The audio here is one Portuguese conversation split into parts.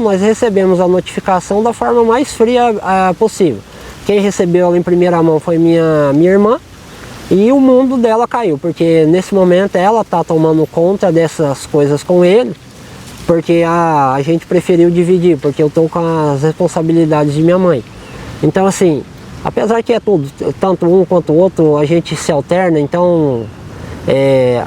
Nós recebemos a notificação da forma mais fria possível. Quem recebeu ela em primeira mão foi minha irmã, e o mundo dela caiu, porque nesse momento ela está tomando conta dessas coisas com ele, porque a gente preferiu dividir, porque eu estou com as responsabilidades de minha mãe. Então assim, apesar que é tudo, tanto um quanto o outro, a gente se alterna, então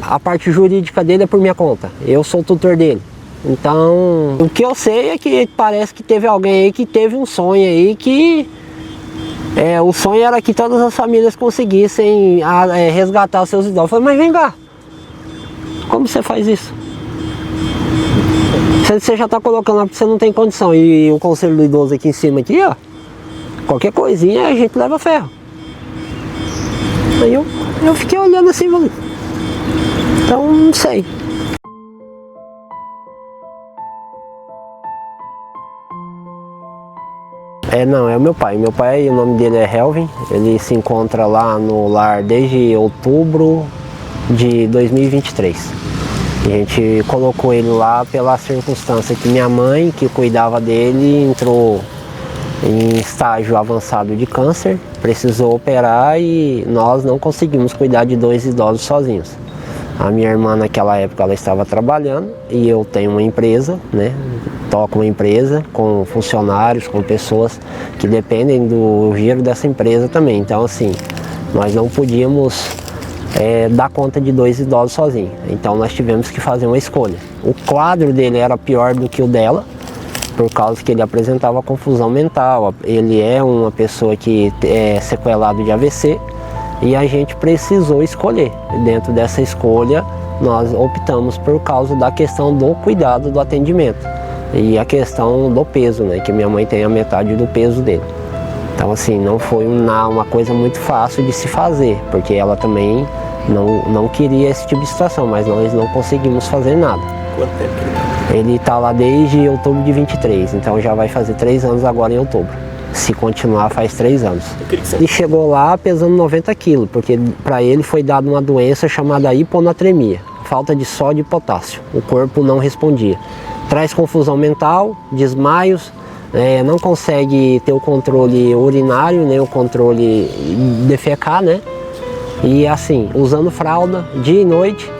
a parte jurídica dele é por minha conta, eu sou o tutor dele. Então, o que eu sei é que parece que teve alguém aí que teve um sonho aí que... o sonho era que todas as famílias conseguissem resgatar os seus idosos. Eu falei, mas vem cá, como você faz isso? Você já está colocando lá porque você não tem condição. E o conselho do idoso aqui em cima, aqui, ó, qualquer coisinha a gente leva ferro. Aí eu fiquei olhando assim, falei, então não sei. Não, é o meu pai. Meu pai, o nome dele é Helvin. Ele se encontra lá no lar desde outubro de 2023. A gente colocou ele lá pela circunstância que minha mãe, que cuidava dele, entrou em estágio avançado de câncer, precisou operar e nós não conseguimos cuidar de 2 idosos sozinhos. A minha irmã naquela época ela estava trabalhando e eu tenho uma empresa, né? Toco uma empresa com funcionários, com pessoas que dependem do giro dessa empresa também. Então assim, nós não podíamos dar conta de 2 idosos sozinhos. Então nós tivemos que fazer uma escolha. O quadro dele era pior do que o dela, por causa que ele apresentava confusão mental. Ele é uma pessoa que é sequelado de AVC. E a gente precisou escolher. Dentro dessa escolha, nós optamos por causa da questão do cuidado do atendimento. E a questão do peso, né? Que minha mãe tem a metade do peso dele. Então assim, não foi uma coisa muito fácil de se fazer, porque ela também não queria esse tipo de situação, mas nós não conseguimos fazer nada. Quanto tempo que ele está? Ele está lá desde outubro de 23, então já vai fazer 3 anos agora em outubro. Se continuar, faz 3 anos. Ele chegou lá pesando 90 quilos, porque para ele foi dada uma doença chamada hiponatremia, falta de sódio e potássio. O corpo não respondia. Traz confusão mental, desmaios, não consegue ter o controle urinário, nem o controle defecar, né? E assim, usando fralda dia e noite,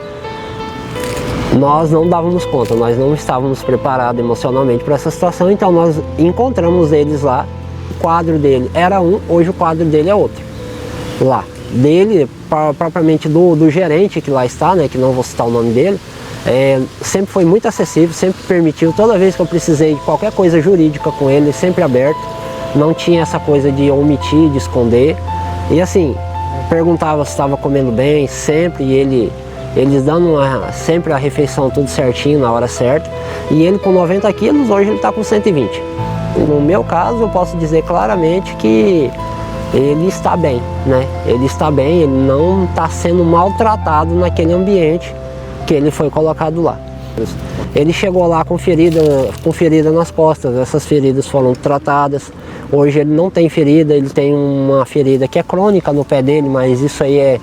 nós não dávamos conta, nós não estávamos preparados emocionalmente para essa situação, então nós encontramos eles lá. O quadro dele era um, hoje o quadro dele é outro. Lá, dele, propriamente do gerente que lá está, né, que não vou citar o nome dele, sempre foi muito acessível, sempre permitiu, toda vez que eu precisei de qualquer coisa jurídica com ele, sempre aberto, não tinha essa coisa de omitir, de esconder. E assim, perguntava se estava comendo bem, sempre, e eles dando sempre a refeição tudo certinho, na hora certa. E ele com 90 quilos, hoje ele está com 120. No meu caso, eu posso dizer claramente que ele está bem, né? Ele está bem, ele não está sendo maltratado naquele ambiente que ele foi colocado lá. Ele chegou lá com ferida nas costas, essas feridas foram tratadas. Hoje ele não tem ferida, ele tem uma ferida que é crônica no pé dele, mas isso aí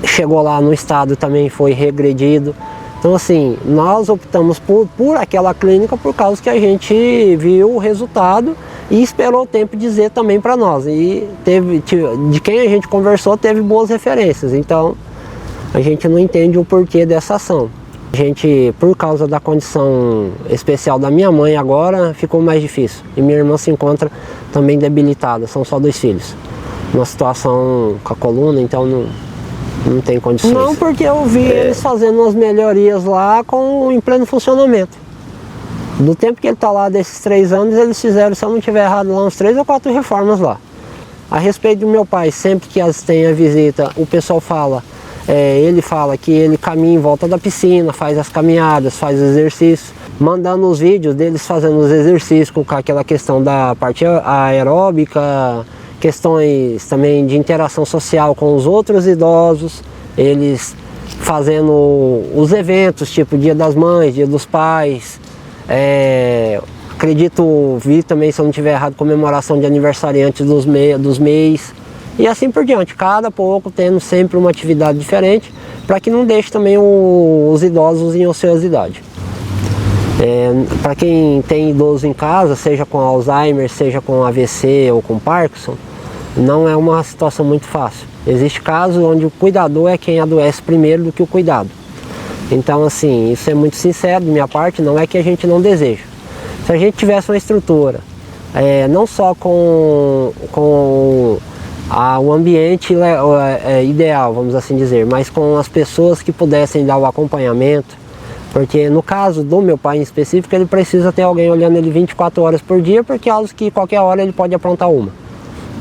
chegou lá no estado também foi regredido. Então assim, nós optamos por aquela clínica por causa que a gente viu o resultado e esperou o tempo dizer também para nós. E de quem a gente conversou teve boas referências, então a gente não entende o porquê dessa ação. A gente, por causa da condição especial da minha mãe agora, ficou mais difícil. E minha irmã se encontra também debilitada, são só 2 filhos. Uma situação com a coluna, então não tem condições. Não, porque eu vi eles fazendo umas melhorias lá em pleno funcionamento. Do tempo que ele está lá, desses 3 anos, eles fizeram, se eu não estiver errado, lá uns 3 ou 4 reformas lá. A respeito do meu pai, sempre que tem a visita, o pessoal fala, ele fala que ele caminha em volta da piscina, faz as caminhadas, faz exercícios, mandando os vídeos deles fazendo os exercícios com aquela questão da parte aeróbica, questões também de interação social com os outros idosos, eles fazendo os eventos, tipo Dia das Mães, Dia dos Pais, acredito, vi também, se eu não estiver errado, comemoração de aniversariantes dos mês, e assim por diante, cada pouco tendo sempre uma atividade diferente, para que não deixe também os idosos em ociosidade. Para quem tem idoso em casa, seja com Alzheimer, seja com AVC ou com Parkinson, não é uma situação muito fácil. Existe casos onde o cuidador é quem adoece primeiro do que o cuidado. Então, assim, isso é muito sincero da minha parte, não é que a gente não deseja. Se a gente tivesse uma estrutura, não só com o ambiente ideal, vamos assim dizer, mas com as pessoas que pudessem dar o acompanhamento, porque no caso do meu pai em específico, ele precisa ter alguém olhando ele 24 horas por dia, porque é algo que qualquer hora ele pode aprontar uma.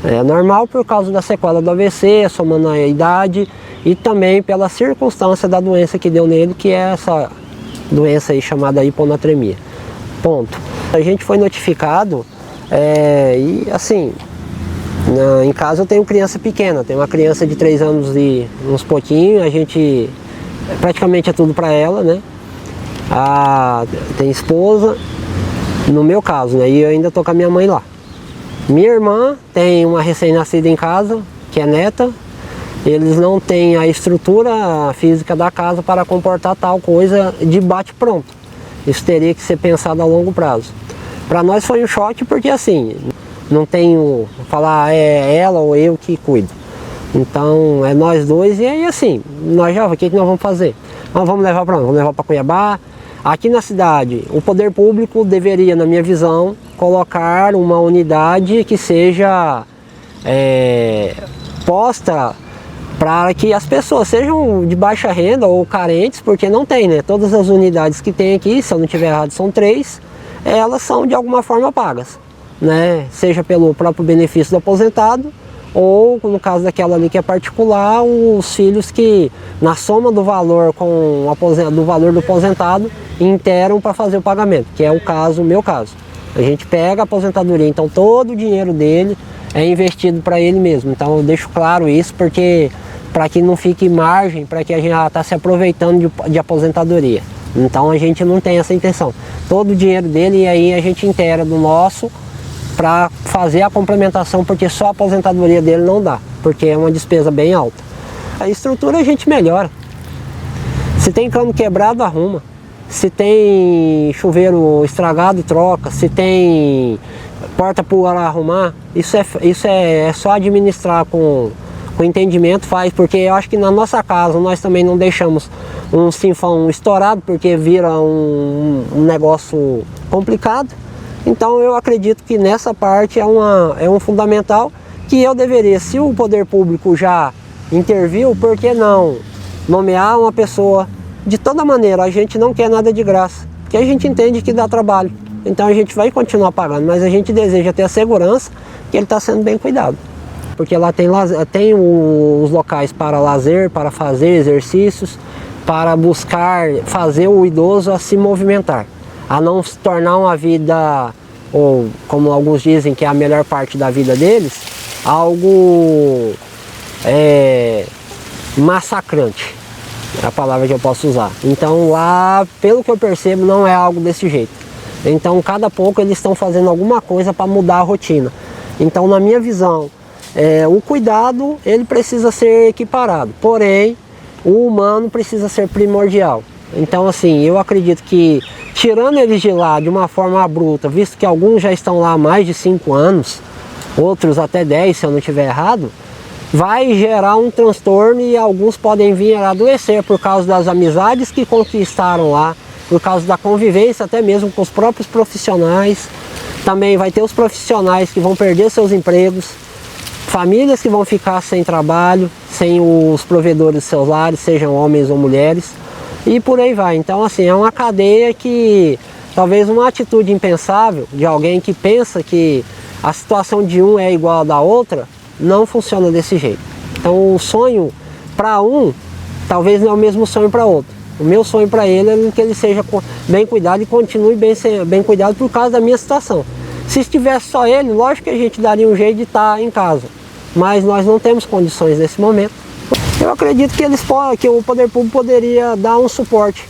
É normal por causa da sequela do AVC, somando a idade e também pela circunstância da doença que deu nele, que é essa doença aí chamada hiponatremia. Ponto. A gente foi notificado e assim, em casa eu tenho criança pequena, tenho uma criança de 3 anos e uns pouquinho, a gente praticamente é tudo para ela, né? Tem esposa, no meu caso, né? E eu ainda tô com a minha mãe lá. Minha irmã tem uma recém-nascida em casa, que é neta. Eles não têm a estrutura física da casa para comportar tal coisa de bate-pronto. Isso teria que ser pensado a longo prazo. Para nós foi um choque porque assim, não tenho falar é ela ou eu que cuido. Então é nós dois e aí assim, o que nós vamos fazer? Nós vamos levar para onde? Vamos levar para Cuiabá. Aqui na cidade, o poder público deveria, na minha visão, colocar uma unidade que seja posta para que as pessoas sejam de baixa renda ou carentes, porque não tem, né? Todas as unidades que tem aqui, se eu não estiver errado, são 3, elas são de alguma forma pagas, né? Seja pelo próprio benefício do aposentado, ou no caso daquela ali que é particular, os filhos que na soma do valor do valor do aposentado interam para fazer o pagamento, que é o meu caso. A gente pega a aposentadoria, então todo o dinheiro dele é investido para ele mesmo. Então eu deixo claro isso porque para que não fique margem para que a gente está se aproveitando de aposentadoria. Então a gente não tem essa intenção. Todo o dinheiro dele e aí a gente inteira do nosso para fazer a complementação, porque só a aposentadoria dele não dá, porque é uma despesa bem alta. A estrutura a gente melhora. Se tem cano quebrado, arruma. Se tem chuveiro estragado, troca. Se tem porta para arrumar, isso é só administrar com entendimento, faz, porque eu acho que na nossa casa nós também não deixamos um sinfão estourado, porque vira um negócio complicado. Então eu acredito que nessa parte é um fundamental que eu deveria, se o poder público já interviu, por que não nomear uma pessoa? De toda maneira, a gente não quer nada de graça, porque a gente entende que dá trabalho. Então a gente vai continuar pagando, mas a gente deseja ter a segurança que ele está sendo bem cuidado. Porque lá tem os locais para lazer, para fazer exercícios, para buscar fazer o idoso a se movimentar, a não se tornar uma vida, ou como alguns dizem que é a melhor parte da vida deles, algo massacrante, é a palavra que eu posso usar. Então lá, pelo que eu percebo, não é algo desse jeito. Então cada pouco eles estão fazendo alguma coisa para mudar a rotina. Então na minha visão, o cuidado ele precisa ser equiparado, porém o humano precisa ser primordial. Então assim, eu acredito que tirando eles de lá de uma forma bruta, visto que alguns já estão lá há mais de 5 anos, outros até 10 se eu não estiver errado, vai gerar um transtorno e alguns podem vir a adoecer por causa das amizades que conquistaram lá, por causa da convivência até mesmo com os próprios profissionais. Também vai ter os profissionais que vão perder seus empregos, famílias que vão ficar sem trabalho, sem os provedores dos seus lares, sejam homens ou mulheres, e por aí vai. Então assim, é uma cadeia que talvez uma atitude impensável de alguém que pensa que a situação de um é igual à da outra, não funciona desse jeito. Então o sonho para um, talvez não é o mesmo sonho para outro. O meu sonho para ele é que ele seja bem cuidado e continue bem cuidado por causa da minha situação. Se estivesse só ele, lógico que a gente daria um jeito de estar em casa, mas nós não temos condições nesse momento. Eu acredito que o poder público poderia dar um suporte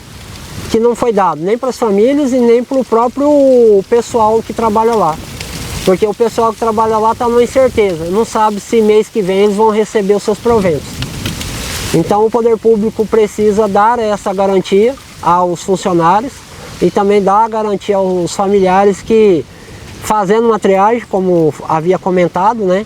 que não foi dado nem para as famílias e nem para o próprio pessoal que trabalha lá. Porque o pessoal que trabalha lá está numa incerteza, não sabe se mês que vem eles vão receber os seus proventos. Então o poder público precisa dar essa garantia aos funcionários, e também dar a garantia aos familiares que, fazendo uma triagem, como havia comentado, né,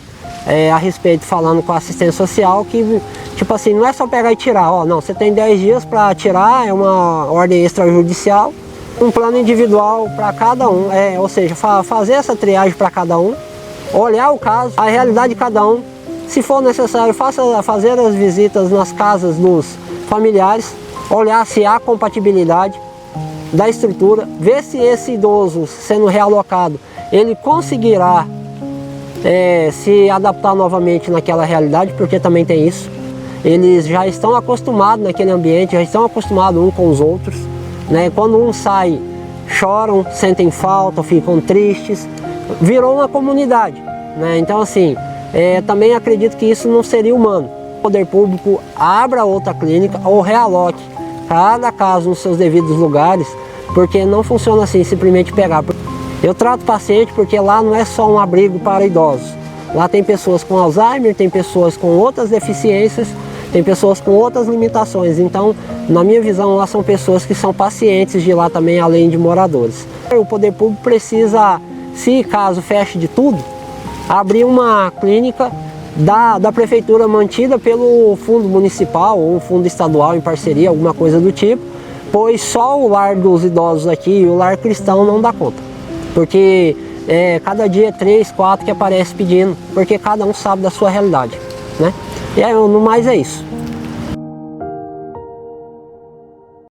a respeito, falando com a assistência social, que tipo assim, não é só pegar e tirar, ó, não, você tem 10 dias para tirar, é uma ordem extrajudicial, um plano individual para cada um, ou seja, fazer essa triagem para cada um, olhar o caso, a realidade de cada um, se for necessário, fazer as visitas nas casas dos familiares, olhar se há compatibilidade da estrutura, ver se esse idoso sendo realocado, ele conseguirá se adaptar novamente naquela realidade, porque também tem isso. Eles já estão acostumados naquele ambiente, já estão acostumados uns com os outros, né? Quando um sai, choram, sentem falta, ficam tristes, virou uma comunidade, né? Então assim, também acredito que isso não seria humano. O poder público abra outra clínica ou realoque cada caso nos seus devidos lugares, porque não funciona assim, simplesmente pegar. Eu trato paciente porque lá não é só um abrigo para idosos. Lá tem pessoas com Alzheimer, tem pessoas com outras deficiências, tem pessoas com outras limitações. Então, na minha visão, lá são pessoas que são pacientes de lá também, além de moradores. O poder público precisa, se caso feche de tudo, abrir uma clínica da prefeitura mantida pelo fundo municipal ou um fundo estadual em parceria, alguma coisa do tipo, pois só o lar dos idosos aqui e o lar cristão não dá conta. Porque cada dia 3, 4 que aparece pedindo, porque cada um sabe da sua realidade, né? E no mais é isso.